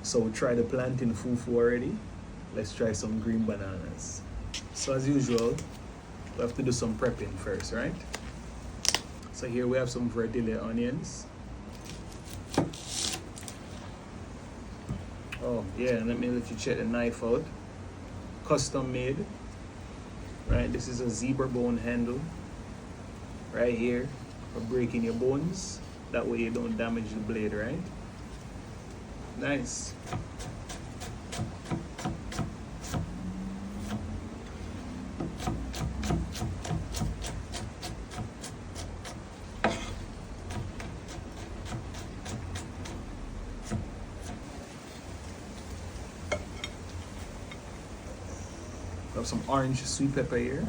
So we tried the plantain fufu already. Let's try some green bananas. So as usual, we have to do some prepping first, right? So here we have some verdilla onions. Oh yeah, and let me let you check the knife out. Custom made, right? This is a zebra bone handle right here for breaking your bones. That way you don't damage the blade, right? Nice. Have some orange sweet pepper here.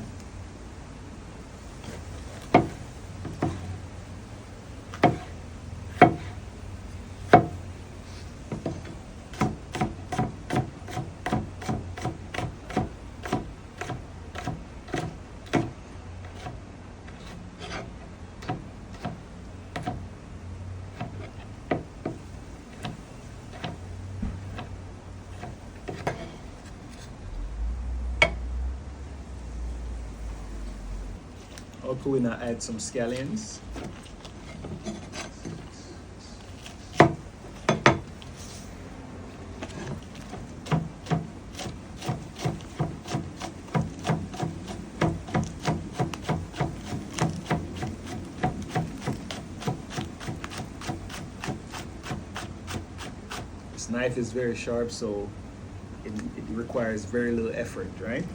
Okay, we now add some scallions. This knife is very sharp, so it requires very little effort, right?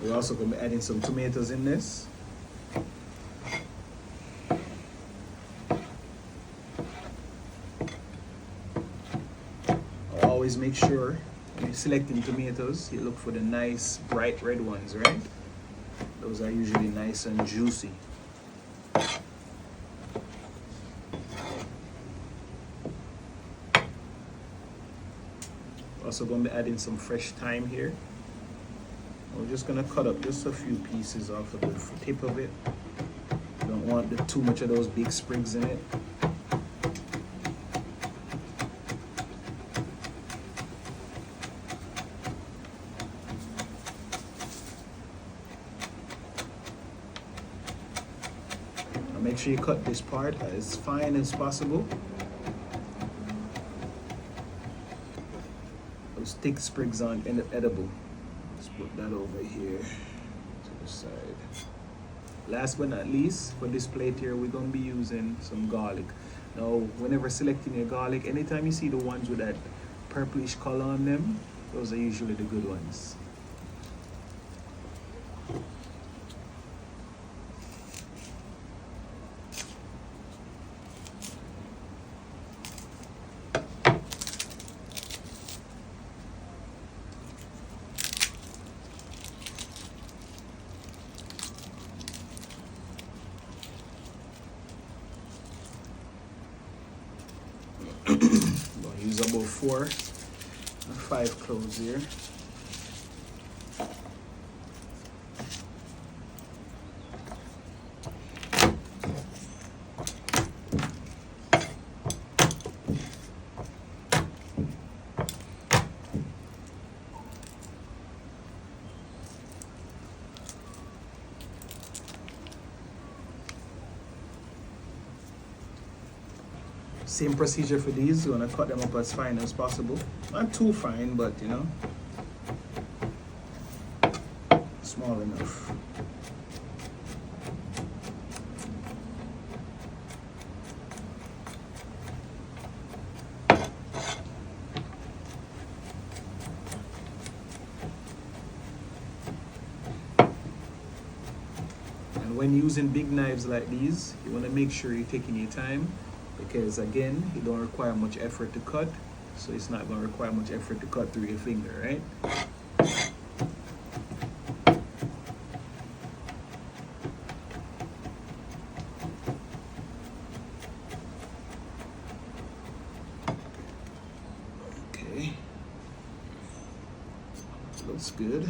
We're also going to be adding some tomatoes in this. Always make sure when you're selecting tomatoes, you look for the nice bright red ones, right? Those are usually nice and juicy. Also going to be adding some fresh thyme here. We're just going to cut up just a few pieces off of the tip of it. Don't want too much of those big sprigs in it. Now make sure you cut this part as fine as possible. Those thick sprigs aren't edible. Put that over here to the side. Last but not least, for this plate here, we're going to be using some garlic. Now, whenever selecting your garlic, anytime you see the ones with that purplish color on them, those are usually the good ones. I'm going to use about 4 or 5 cloves here. Same procedure for these. You want to cut them up as fine as possible. Not too fine, but you know, small enough. And when using big knives like these, you want to make sure you're taking your time, because again, it don't require much effort to cut, so it's not going to require much effort to cut through your finger, right? looks good.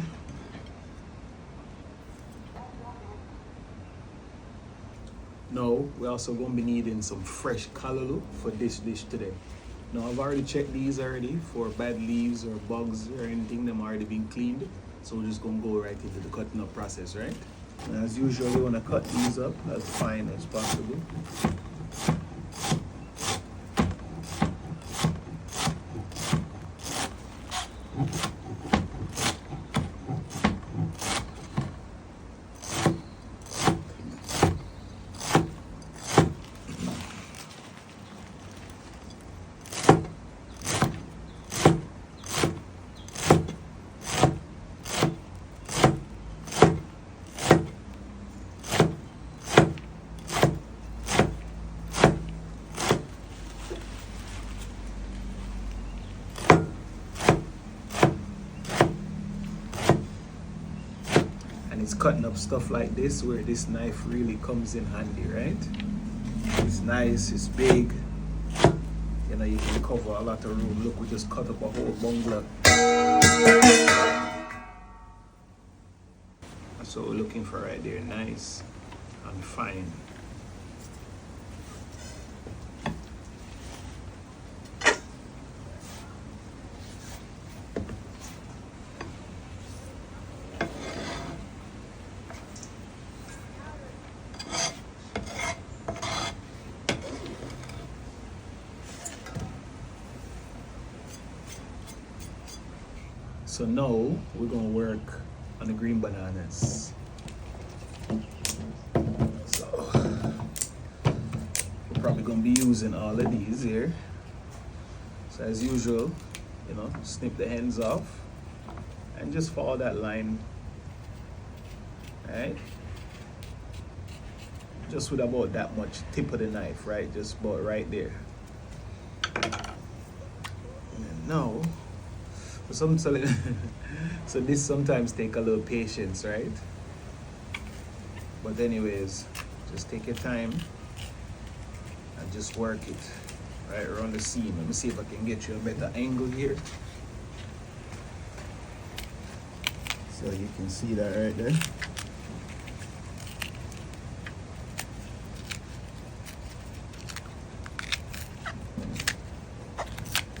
Now, we're also going to be needing some fresh Calaloo for this dish today. Now, I've already checked these already for bad leaves or bugs or anything. Them already been cleaned. So we're just going to go right into the cutting up process, right? And as usual, we want to cut these up as fine as possible. It's cutting up stuff like this where this knife really comes in handy, right? It's nice, it's big. You know, you can cover a lot of room. Look, we just cut up a whole bungalow. That's what we're looking for right there. Nice and fine. So now we're gonna work on the green bananas. So we're probably gonna be using all of these here. So as usual, you know, snip the ends off and just follow that line, right? Just with about that much tip of the knife, right? Just about right there. And now, so this sometimes take a little patience, right? But anyways, just take your time and just work it right around the seam. Let me see if I can get you a better angle here. So you can see that right there.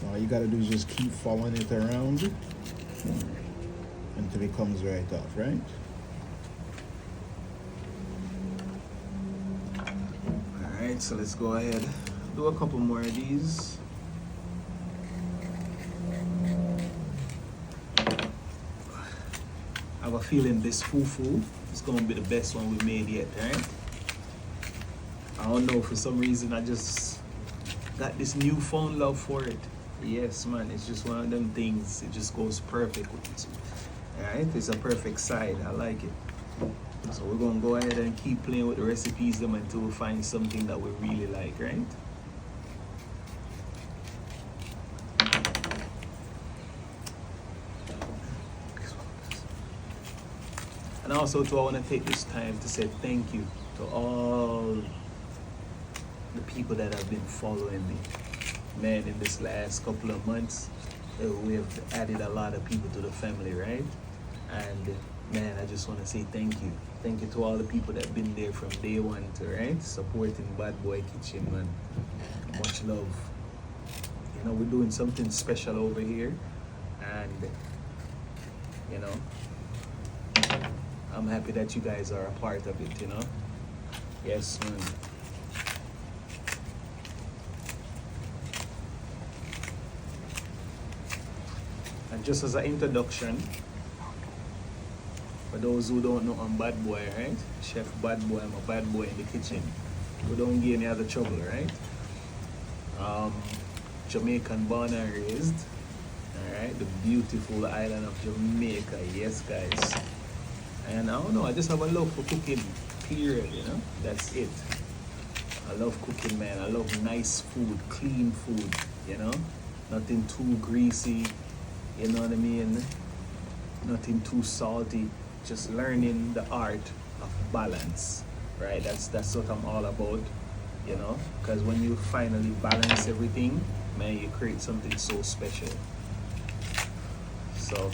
All you gotta do is just keep following it around until it comes right off, right? Alright, so let's go ahead. Do a couple more of these. I have a feeling this fufu is gonna be the best one we made yet, right? I don't know, for some reason I just got this newfound love for it. Yes, man, it's just one of them things. It just goes perfect with it. Alright, it's a perfect side. I like it. So we're gonna go ahead and keep playing with the recipes them until we find something that we really like, right? And also too, I want to take this time to say thank you to all the people that have been following me. Man, in this last couple of months, we have added a lot of people to the family, right? And man, I just want to say thank you. Thank you to all the people that have been there from day one to, right? Supporting Bad Boy Kitchen, man. Much love. You know, we're doing something special over here. And, you know, I'm happy that you guys are a part of it, you know? Yes, man. And just as an introduction, for those who don't know, I'm Bad Boy, right? Chef Bad Boy, I'm a bad boy in the kitchen. We don't get any other trouble, right? Jamaican born and raised, all right? The beautiful island of Jamaica, yes, guys. And I don't know, I just have a love for cooking, period, you know? That's it. I love cooking, man. I love nice food, clean food, you know? Nothing too greasy, you know what I mean? Nothing too salty. Just learning the art of balance, right? That's what I'm all about, you know? Because when you finally balance everything, man, you create something so special. So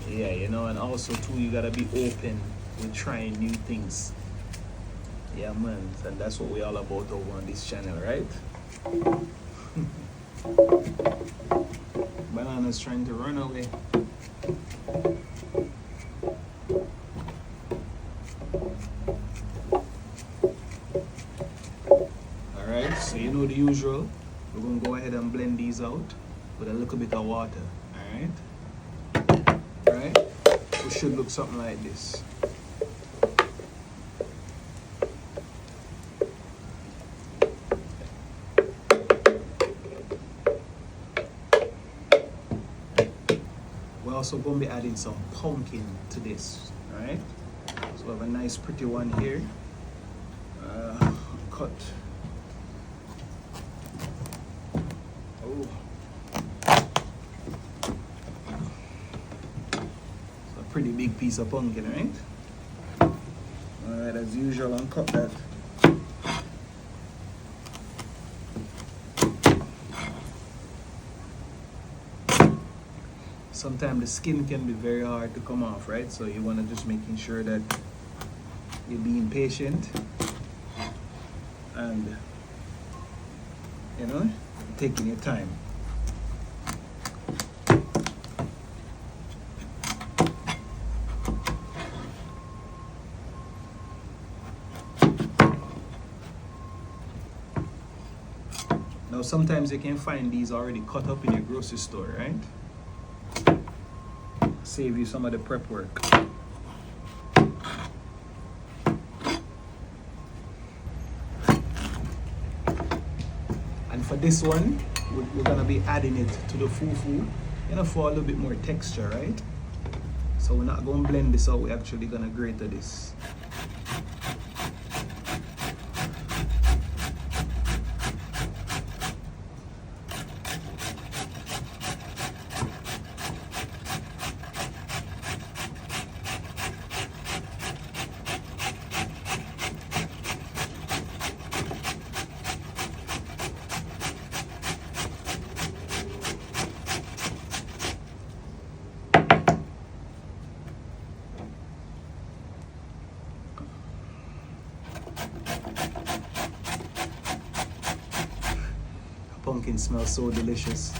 Yeah, you know, and also too, you gotta be open with trying new things. Yeah, man, and that's what we're all about over on this channel, right? Banana's trying to run away. Alright, so you know the usual. We're gonna go ahead and blend these out with a little bit of water. Alright? Right? It should look something like this. We're also going to be adding some pumpkin to this, right? So we have a nice pretty one here. Cut. Oh. So a pretty big piece of pumpkin, right? Alright, as usual, uncut that. Sometimes the skin can be very hard to come off, right? So you want to just making sure that you're being patient and, you know, taking your time. Now sometimes you can find these already cut up in your grocery store, right? Save you some of the prep work. And for this one, we're gonna be adding it to the fufu, you know, for a little bit more texture, right? So we're not gonna blend this out, we're actually gonna grate this. Pumpkin smells so delicious.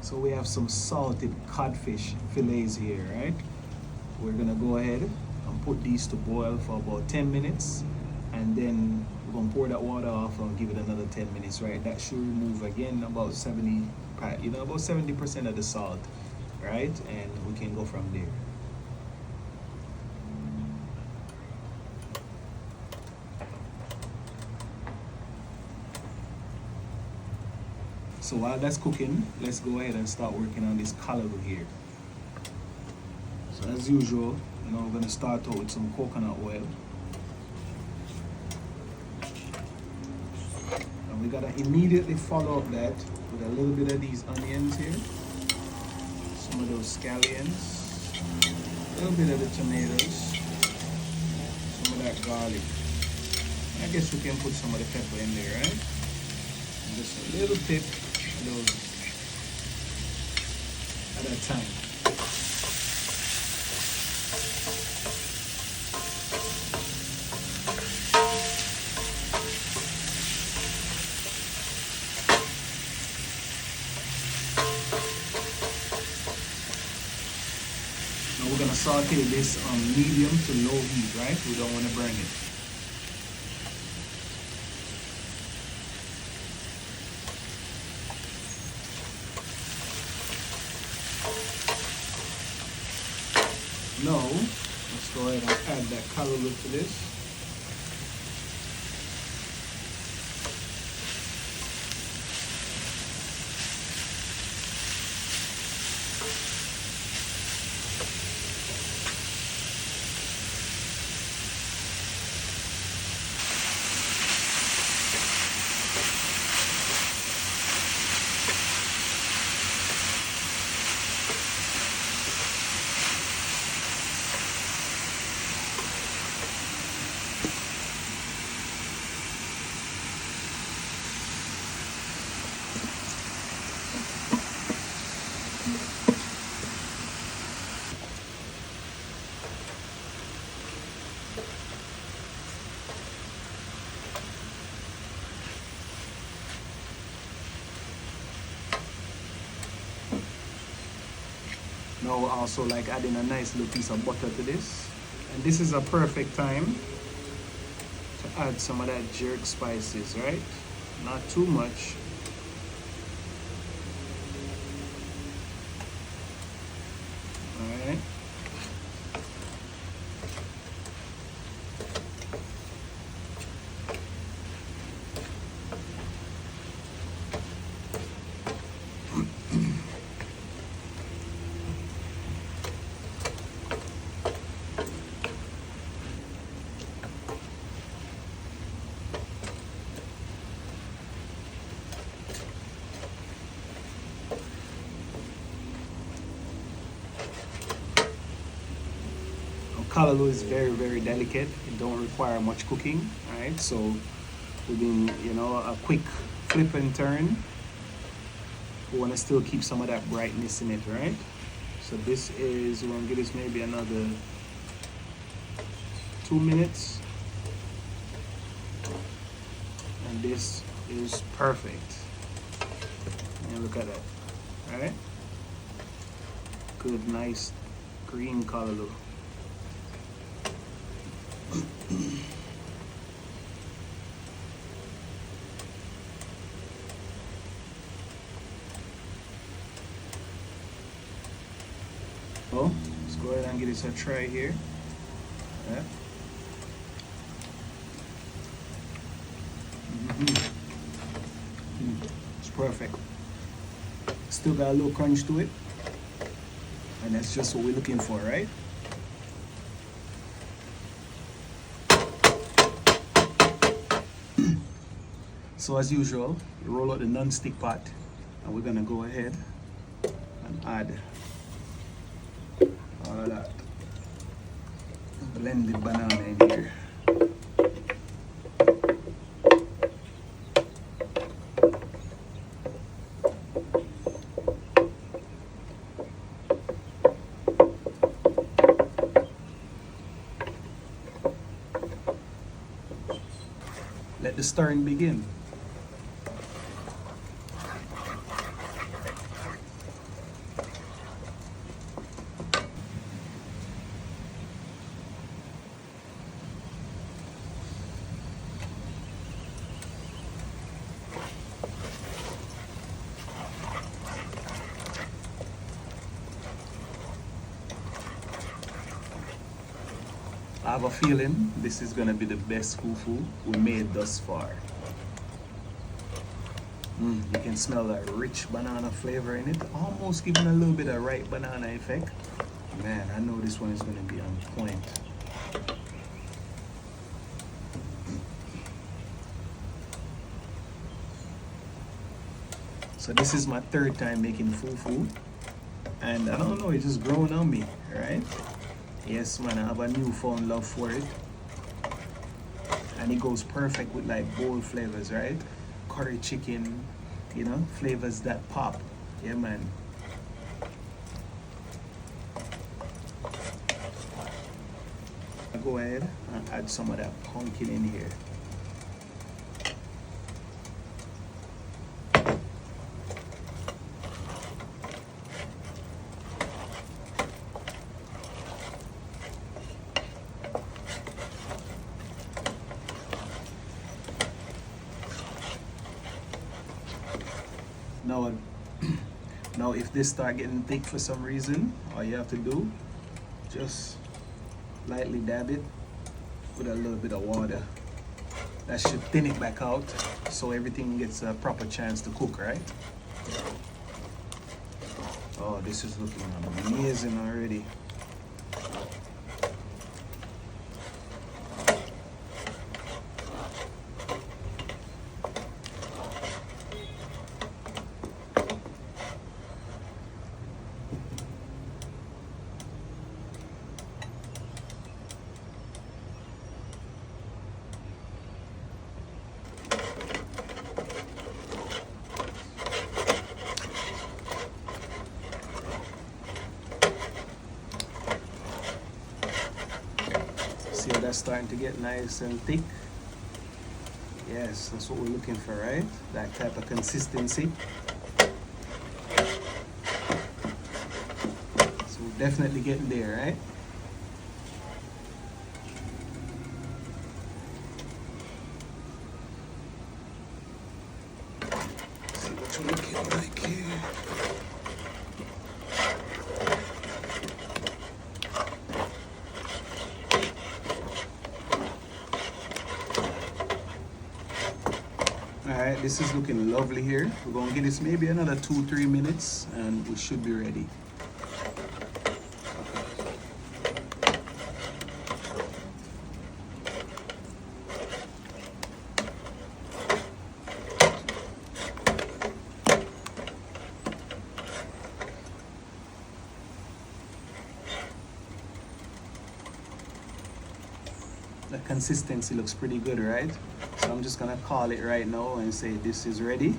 So we have some salted codfish fillets here, right? We're gonna go ahead and put these to boil for about 10 minutes, and then we're gonna pour that water off and give it another 10 minutes, right? That should remove again about 70% of the salt, right? And we can go from there. So while that's cooking, let's go ahead and start working on this calaloo here. So as usual, you know, we're gonna start out with some coconut oil. And we gotta immediately follow up that with a little bit of these onions here. Some of those scallions. A little bit of the tomatoes. Some of that garlic. I guess we can put some of the pepper in there, right? And just a little bit of those at a time. Now we're gonna saute this on medium to low heat, right? We don't want to burn it. Now, let's go ahead and add that calaloo to this. Now also like adding a nice little piece of butter to this. And this is a perfect time to add some of that jerk spices, right? Not too much. Alright. Calaloo is very, very delicate. It don't require much cooking, right? So within, a quick flip and turn, we want to still keep some of that brightness in it, right? So this is, we're gonna give this maybe another 2 minutes. And this is perfect. And look at that, all right? Good, nice green calaloo. Oh, let's go ahead and give this a try here. Yeah. It's perfect. Still got a little crunch to it, and that's just what we're looking for, right? So as usual, you roll out the non-stick pot, and we're gonna go ahead and add all of that blended banana in here. Let the stirring begin. I have a feeling this is gonna be the best fufu we made thus far. You can smell that rich banana flavor in it, almost giving a little bit of ripe banana effect. Man, I know this one is gonna be on point. So this is my third time making fufu, and I don't know, it's just growing on me, right? Yes, man, I have a newfound love for it. And it goes perfect with like bold flavors, right? Curry chicken, flavors that pop. Yeah, man. I'll go ahead and add some of that pumpkin in here. Now if this start getting thick for some reason, all you have to do Just lightly dab it with a little bit of water. That should thin it back out so everything gets a proper chance to cook, right? Oh, this is looking amazing already. See how that's starting to get nice and thick? Yes, that's what we're looking for, right? That type of consistency. So we're definitely getting there, right? See what you're looking like here. Alright, this is looking lovely here. We're going to give this maybe another 2-3 minutes and we should be ready. The consistency looks pretty good, right? So I'm just gonna call it right now and say this is ready.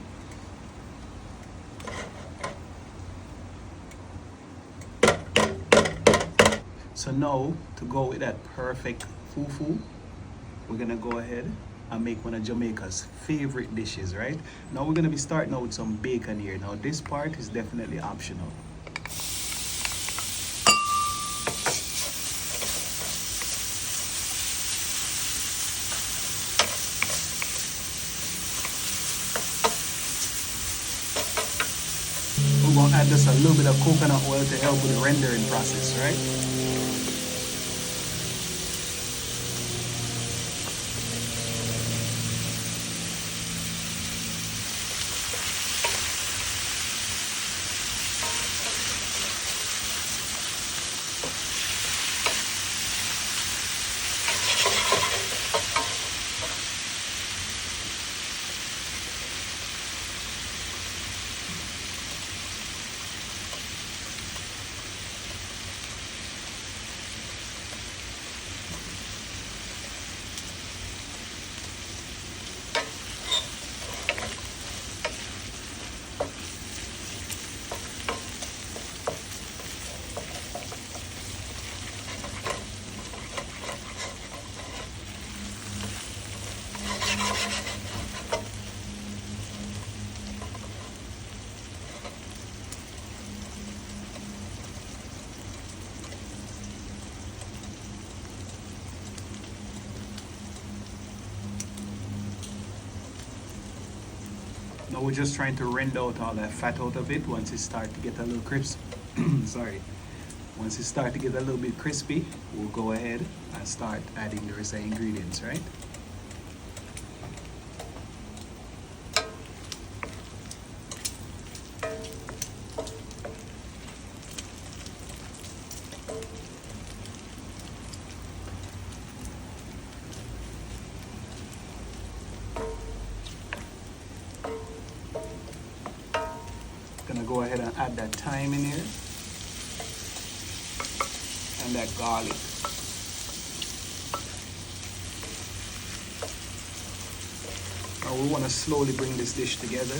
So now, to go with that perfect fufu, we're gonna go ahead and make one of Jamaica's favorite dishes, right? Now we're gonna be starting out with some bacon here. Now this part is definitely optional. We're going to add just a little bit of coconut oil to help with the rendering process, right? Now we're just trying to rend out all that fat out of it. Once it starts to get a little crisp, sorry. Once it starts to get a little bit crispy, we'll go ahead and start adding the rest of the ingredients, right? Gonna go ahead and add that thyme in here and that garlic. Now we want to slowly bring this dish together,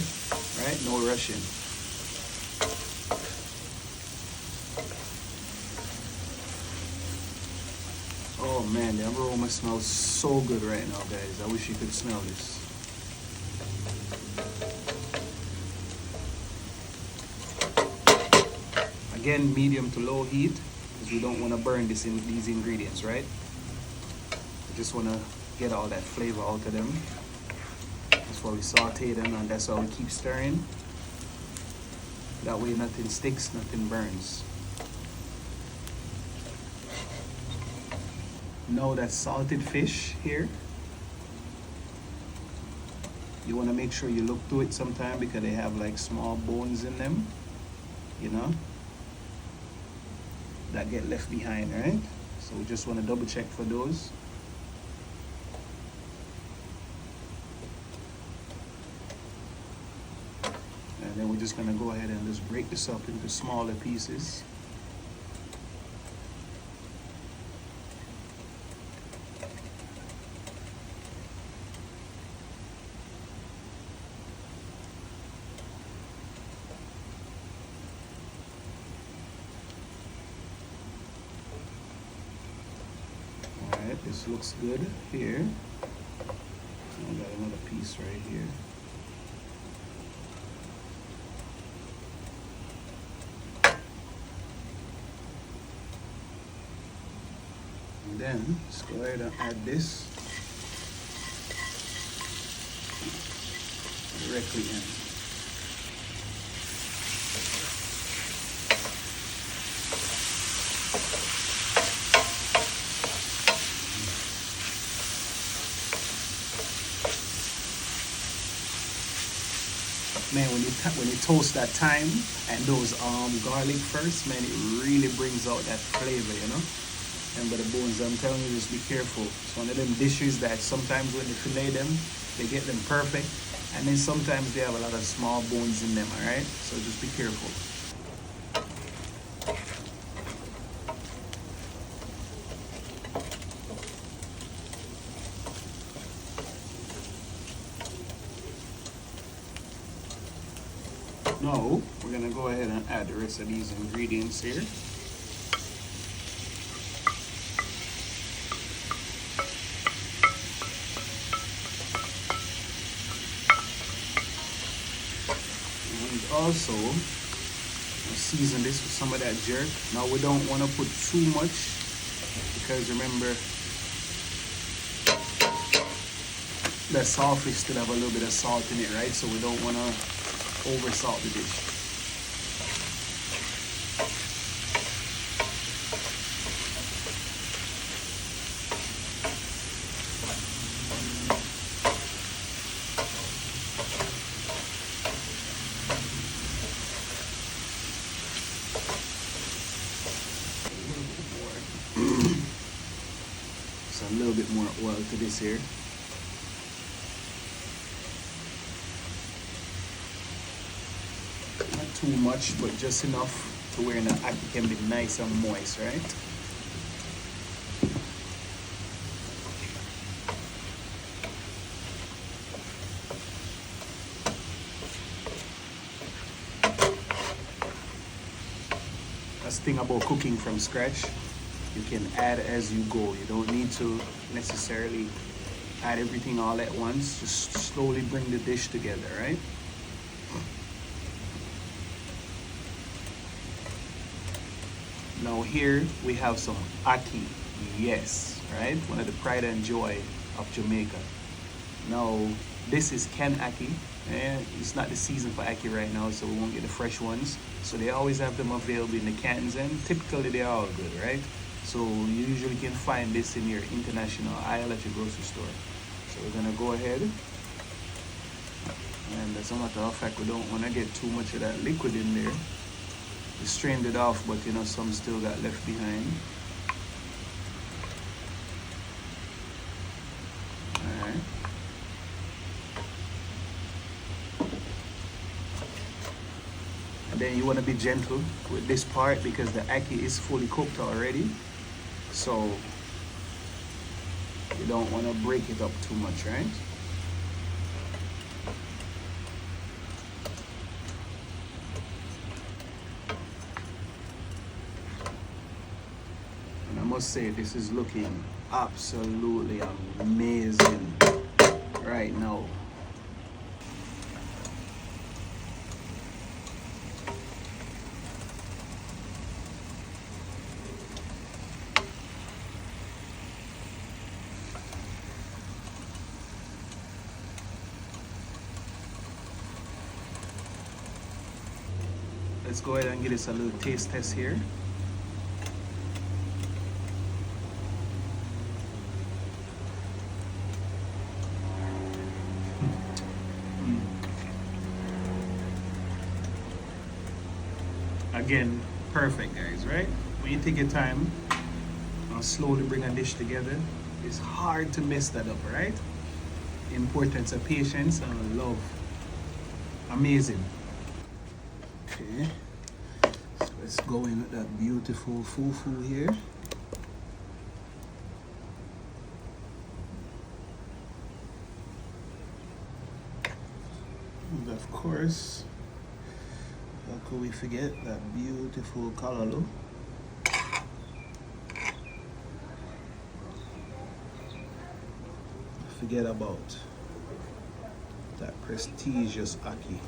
right? No rushing. Oh man, the aroma smells so good right now, guys. I wish you could smell this. Again, medium to low heat, because we don't want to burn these ingredients, right? We just want to get all that flavor out of them. That's why we saute them, and that's why we keep stirring. That way nothing sticks, nothing burns. Now that salted fish here, you want to make sure you look to it sometime because they have like small bones in them, you know, that get left behind, right? So we just want to double check for those. And then we're just going to go ahead and just break this up into smaller pieces. Alright, this looks good here. I got another piece right here. And then let's go ahead and add this directly in. Man, when you toast that thyme and those garlic first, man, it really brings out that flavor, you know. And by the bones, I'm telling you, just be careful. It's one of them dishes that sometimes when they fillet them, they get them perfect, and then sometimes they have a lot of small bones in them. All right, so just be careful. Now, we're gonna go ahead and add the rest of these ingredients here. And also, season this with some of that jerk. Now, we don't wanna put too much because remember, the saltfish still have a little bit of salt in it, right? So we don't wanna over salt the dish. So a little bit more oil to this here. Too much, but just enough to where the ackee can be nice and moist, right? That's the thing about cooking from scratch. You can add as you go. You don't need to necessarily add everything all at once. Just slowly bring the dish together, right? Now here we have some ackee, yes, right? One of the pride and joy of Jamaica. Now this is canned ackee, and it's not the season for ackee right now, so we won't get the fresh ones. So they always have them available in the cans, and typically they are all good, right? So you usually can find this in your international aisle at your grocery store. So we're gonna go ahead, and as a matter of fact, we don't want to get too much of that liquid in there. We strained it off, but you know, some still got left behind. Alright. And then you want to be gentle with this part because the ackee is fully cooked already. So you don't want to break it up too much, right? I must say this is looking absolutely amazing right now. Let's go ahead and give this a little taste test here. again, perfect, guys, right? When you take your time and slowly bring a dish together, it's hard to mess that up, right? Importance of patience and love. Amazing. Okay, so let's go in with that beautiful fufu here. And of course, how could we forget that beautiful Calaloo? Forget about that prestigious ackee.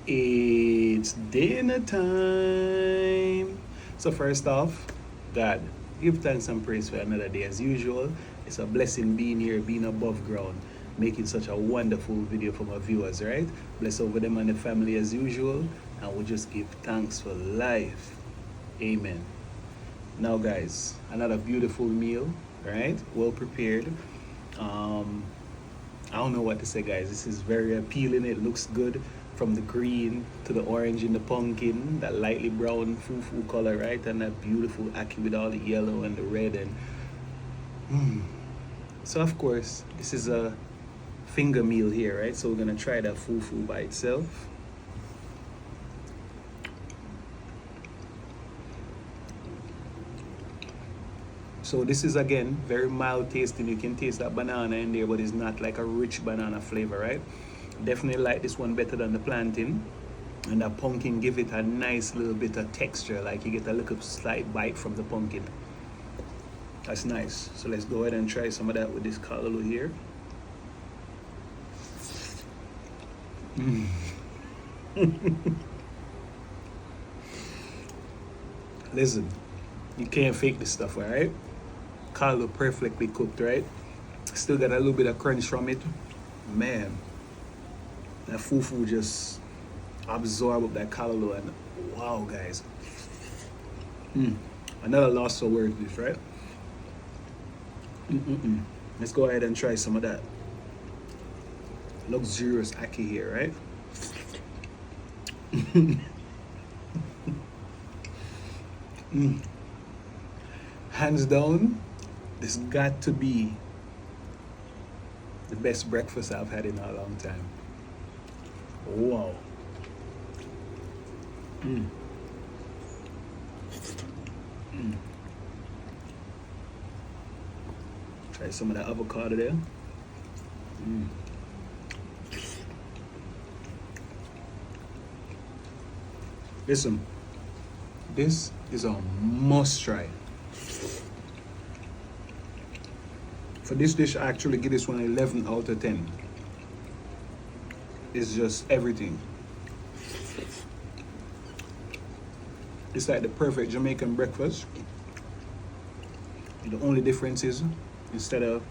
It's dinner time. So first off, God, give thanks and praise for another day. As usual, it's a blessing being here, being above ground, making such a wonderful video for my viewers, right? Bless over them and the family as usual, and we'll just give thanks for life. Amen. Now guys, another beautiful meal, right? Well prepared. I don't know what to say, guys. This is very appealing. It looks good, from the green to the orange in the pumpkin, that lightly brown fufu color, right? And that beautiful ackee with all the yellow and the red. And so of course, this is a finger meal here, right? So we're gonna try that fufu by itself. So this is again very mild tasting. You can taste that banana in there, but it's not like a rich banana flavor, right? Definitely like this one better than the plantain. And that pumpkin give it a nice little bit of texture, like you get a little slight bite from the pumpkin. That's nice. So let's go ahead and try some of that with this Calaloo here. Listen, you can't fake this stuff, alright? Calaloo perfectly cooked, right? Still got a little bit of crunch from it. Man, that fufu just absorb up that Calaloo, and wow, guys. Another loss for words, this, right? Let's go ahead and try some of that luxurious ackee here, right? Hands down, this got to be the best breakfast I've had in a long time. Wow. Try some of that avocado there. Listen, this is a must try. For this dish, I actually give this one 11 out of 10. It's just everything. It's like the perfect Jamaican breakfast. The only difference is, instead of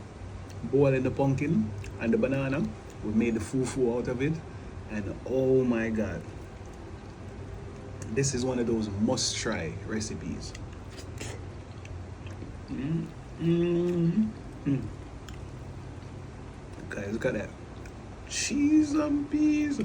boiling the pumpkin and the banana, we made the fufu out of it. And oh my God, this is one of those must-try recipes. Guys, look at that. Cheese and peas.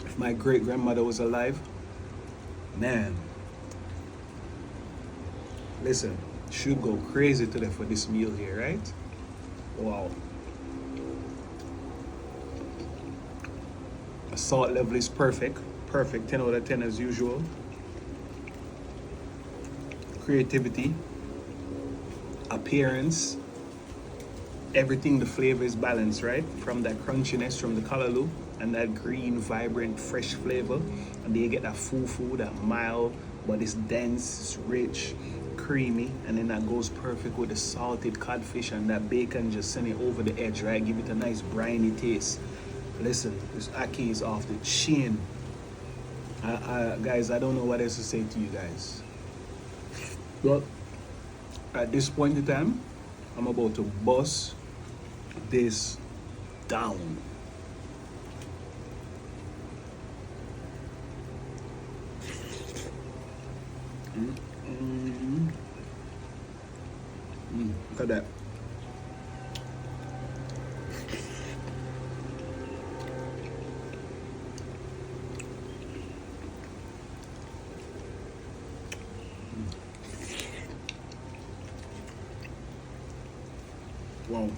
If my great-grandmother was alive, man, listen, she'd go crazy today for this meal here, right? Wow. The salt level is perfect. Perfect, 10 out of 10 as usual. Creativity, appearance, everything, the flavor is balanced, right? From that crunchiness from the Calaloo and that green, vibrant, fresh flavor. And then you get that fufu, that mild, but it's dense, it's rich, creamy, and then that goes perfect with the salted codfish and that bacon, just send it over the edge, right? Give it a nice briny taste. Listen, this ackee is off the chin. Guys, I don't know what else to say to you guys. But at this point in time, I'm about to bust this down. Look at that. Wow.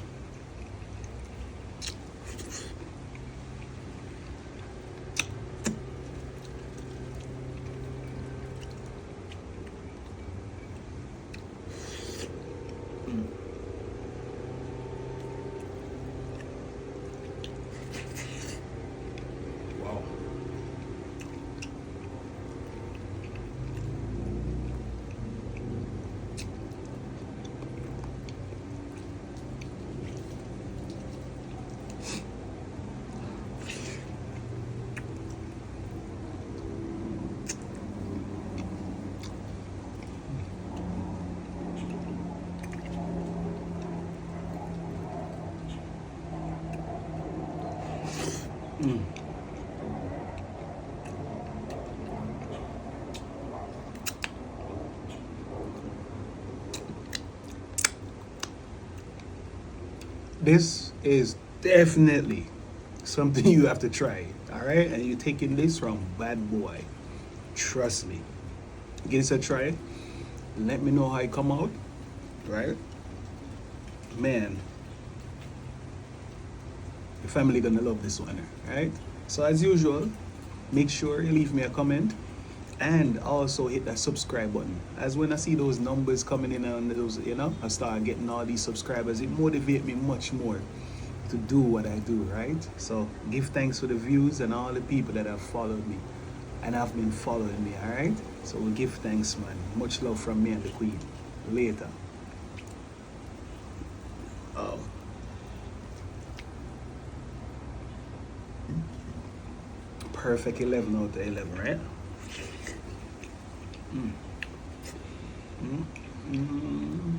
Wow. This is definitely something you have to try. All right, and you're taking this from Bad Boy. Trust me. Give this a try. Let me know how it come out. Right, man. Your family gonna love this one. Right. So as usual, make sure you leave me a comment and also hit that subscribe button. As when I see those numbers coming in and those, I start getting all these subscribers, it motivates me much more to do what I do, right? So give thanks for the views and all the people that have followed me and have been following me, all right? So we'll give thanks, man. Much love from me and the Queen. Later. Oh. Perfect 11 out of 11, right? Mm. Mm. Mm.